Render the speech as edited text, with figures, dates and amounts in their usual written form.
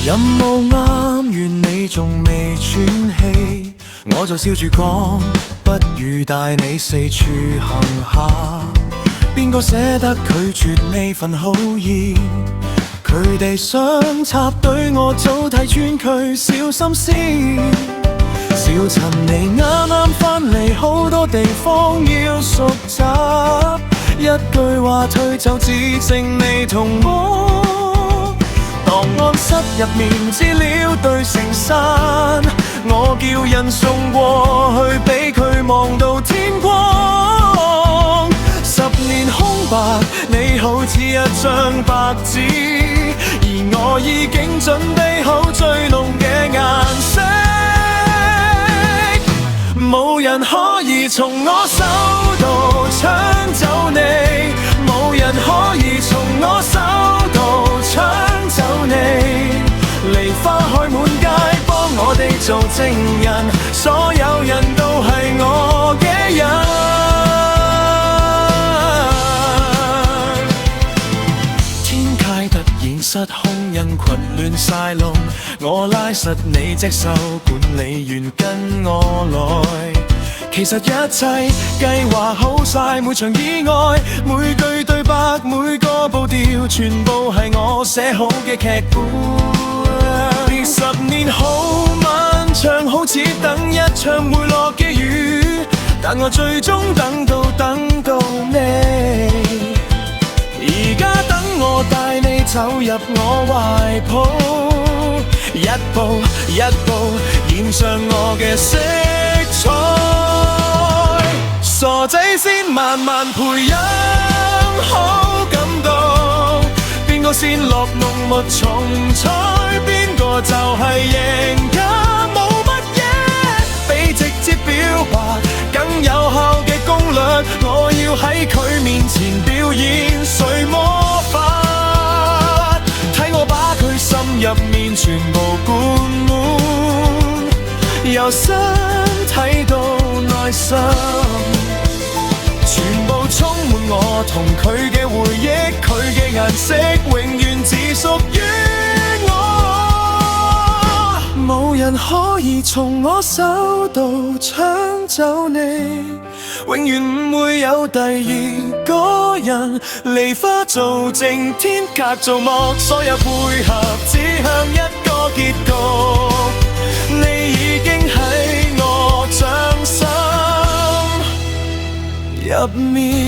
任務啱，願你仲未喘氣，我就笑住講，不如帶你四處行下。邊個捨得拒絕呢份好意？佢哋想插隊，我早睇穿佢小心思。小陳你啱啱返嚟，好多地方要熟習，一句話退就只剩你同我。檔案室入面資料堆成山，我叫人送過去俾佢望到天光。10年空白，你好似一張白紙，而我已經準備好最濃嘅顏色。冇人可以從我手度搶走你，冇人可以從我手度搶走你。梨花開滿街，幫我哋做證人，所有人都係我嘅人。天界突然失控，人群亂晒龍，我拉實你隻手，管理員跟我來。其實一切計劃好晒，每場意外，每句對白，每個步調，全部係我寫好嘅劇本。10年好漫長，好似等一場會落嘅雨，但我最終等到你。而家等我帶你走入我懷抱，一步一步染上我嘅色彩。傻仔先慢慢培養好感動，邊個先落濃墨重彩，邊個就係贏家。冇乜嘢比直接表白更有效嘅攻略，我要喺佢面前表演誰魔法，睇我把佢心入面全部灌滿，由身體到內心，全部充滿我同佢嘅回憶，佢嘅顏色永遠只屬於我，冇人可以從我手度搶走你，永遠唔會有第二個人。梨花做證，天隔做幕，所有配合指向一個結局，你已經喺我掌心入面。